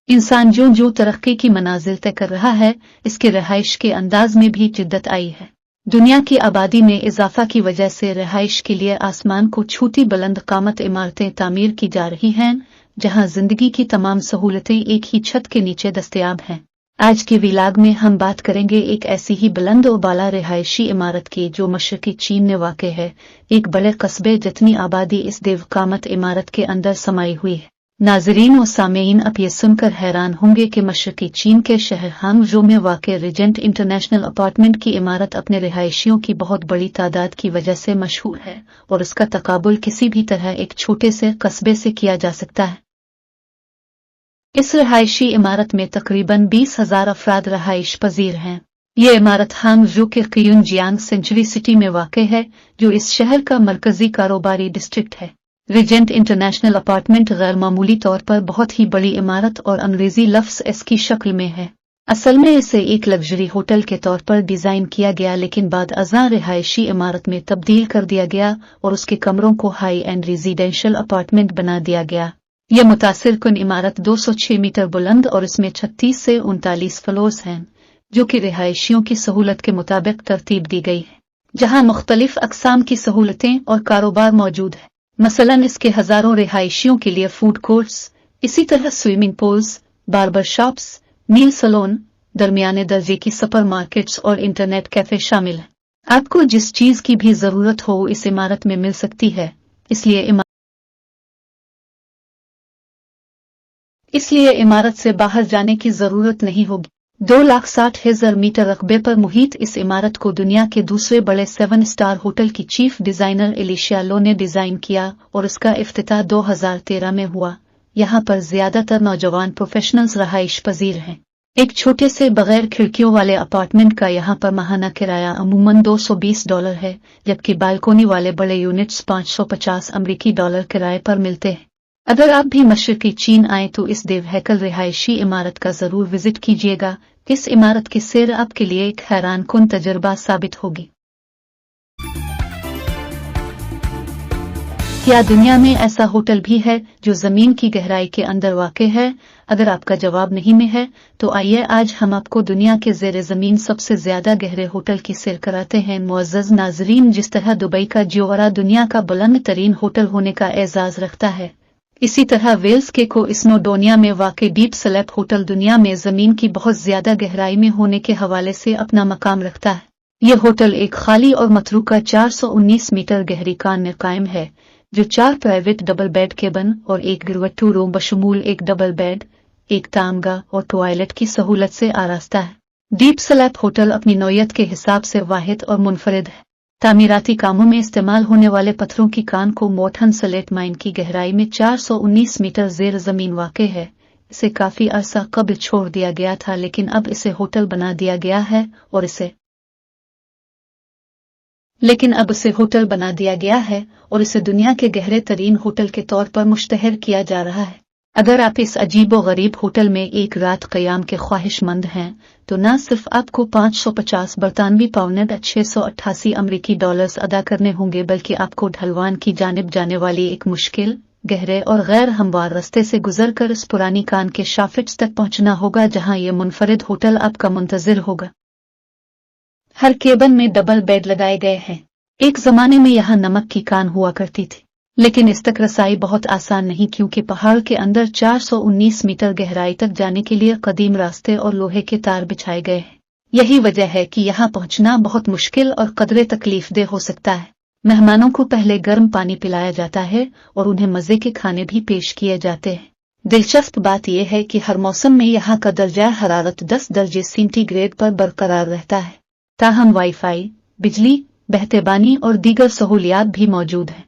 इंसान जो जो तरक्की की मनाजिल तय कर रहा है, इसके रहाइश के अंदाज में भी जिद्दत आई है। दुनिया की आबादी में इजाफा की वजह से रहाइश के लिए आसमान को छूती बुलंद कामत इमारतें तामीर की जा रही हैं, जहां जिंदगी की तमाम सहूलतें एक ही छत के नीचे दस्तयाब हैं। आज के व्लॉग में हम बात करेंगे एक ऐसी ही बुलंद और बाला रिहायशी इमारत की जो मशरकी चीन में वाक़ है, एक बड़े कस्बे जितनी आबादी इस देवकामत इमारत के अंदर समाई हुई है। नाजरीन और सामेईन अब ये सुनकर हैरान होंगे कि मशरकी चीन के शहर हांगझो में वाक़ रीजेंट इंटरनेशनल अपार्टमेंट की इमारत अपने रिहायशियों की बहुत बड़ी तादाद की वजह से मशहूर है और उसका तकाबुल किसी भी तरह एक छोटे से कस्बे से किया जा सकता है। इस रिहायशी इमारत में तकरीबन 20,000 अफराद रहाइश पजीर हैं। ये इमारत हांगझो के क्यूनजियांग सेंचुरी सिटी में वाक़ है, जो इस शहर का मरकजी कारोबारी डिस्ट्रिक्ट है। रीजेंट इंटरनेशनल अपार्टमेंट गैर मामूली तौर पर बहुत ही बड़ी इमारत और अंग्रेजी लफ्ज़ एस की शक्ल में है। असल में इसे एक लग्जरी होटल के तौर पर डिज़ाइन किया गया, लेकिन बाद अज़ां रिहायशी इमारत में तब्दील कर दिया गया और उसके कमरों को हाई एंड रेजिडेंशियल अपार्टमेंट बना दिया गया। यह मुतासिर कुन इमारत 206 मीटर बुलंद और इसमें 36 से 39 फ्लोर्स हैं, जो कि रिहायशियों की सहूलत के मुताबिक तरतीब दी गई है, जहां मुख्तलिफ अक़साम की सहूलतें और कारोबार मौजूद है। मसलन इसके हजारों रिहायशियों के लिए फूड कोर्ट्स, इसी तरह स्विमिंग पूल्स, बार्बर शॉप्स, मील सलोन, दरमियाने दर्जे की सुपर मार्केट्स और इंटरनेट कैफे शामिल हैं। आपको जिस चीज की भी जरूरत हो इस इमारत में मिल सकती है, इसलिए इमारत से बाहर जाने की जरूरत नहीं होगी। 2,60,000 मीटर रकबे पर मुहित इस इमारत को दुनिया के दूसरे बड़े 7 स्टार होटल की चीफ डिजाइनर एलिशिया लो ने डिजाइन किया और उसका इफ्तिताह 2013 में हुआ। यहाँ पर ज्यादातर नौजवान प्रोफेशनल्स रहाइश पजीर हैं। एक छोटे से बगैर खिड़कियों वाले अपार्टमेंट का यहाँ पर माहाना किराया अमूमन $220 है, जबकि बालकोनी वाले बड़े यूनिट्स $550 किराए पर मिलते हैं। अगर आप भी मशरकी चीन आए तो इस देवहैकल रिहायशी इमारत का जरूर विजिट कीजिएगा। इस इमारत की सैर आपके लिए एक हैरान कुन तजुर्बा साबित होगी। क्या दुनिया में ऐसा होटल भी है जो जमीन की गहराई के अंदर वाक़ है? अगर आपका जवाब नहीं में है तो आइए आज हम आपको दुनिया के ज़ेरे ज़मीन सबसे ज्यादा गहरे होटल की सैर कराते हैं। मुअज़्ज़ज़ नाज़रीन, जिस तरह दुबई का जियोरा दुनिया का बुलंद तरीन होटल होने का एजाज रखता है, इसी तरह वेल्स के को स्नोडोनिया में वाक़ डीप स्लैप होटल दुनिया में जमीन की बहुत ज्यादा गहराई में होने के हवाले से अपना मकाम रखता है। यह होटल एक खाली और मतरूका 419 मीटर गहरी कान में कायम है, जो 4 प्राइवेट डबल बेड केबिन और एक गिरवट्टू रूम बशमूल एक डबल बेड, एक तामगा और टॉयलेट की सहूलत से आरास्ता है। डीप स्लैप होटल अपनी नौयत के हिसाब से वाहिद और मुनफरिद है। तामीराती कामों में इस्तेमाल होने वाले पत्थरों की कान को मोटन सलेट माइन की गहराई में 419 मीटर जेर जमीन वाक़ है। इसे काफी अरसा कब्ल छोड़ दिया गया था, लेकिन अब इसे होटल बना दिया गया है और इसे दुनिया के गहरे तरीन होटल के तौर पर मुश्तहर किया जा रहा है। अगर आप इस अजीबो गरीब होटल में एक रात क़याम के ख्वाहिशमंद हैं तो न सिर्फ आपको 550 बरतानवी पाउंड $688 अदा करने होंगे, बल्कि आपको ढलवान की जानिब जाने वाली एक मुश्किल, गहरे और गैर हमवार रास्ते से गुजरकर इस पुरानी कान के शाफिट्स तक पहुंचना होगा, जहां यह मुनफरिद होटल आपका मुंतजिर होगा। हर केबिन में डबल बेड लगाए गए हैं। एक जमाने में यहाँ नमक की कान हुआ करती थी, लेकिन इस तक रसाई बहुत आसान नहीं, क्योंकि पहाड़ के अंदर 419 मीटर गहराई तक जाने के लिए कदीम रास्ते और लोहे के तार बिछाए गए हैं। यही वजह है कि यहाँ पहुँचना बहुत मुश्किल और कदरे तकलीफदेह हो सकता है। मेहमानों को पहले गर्म पानी पिलाया जाता है और उन्हें मजे के खाने भी पेश किए जाते हैं। दिलचस्प बात यह है कि हर मौसम में यहाँ का दर्जा हरारत 10 दर्जे सेंटीग्रेड पर बरकरार रहता है। ताहम वाईफाई, बिजली, बहते पानी और दीगर सहूलियात भी मौजूद हैं।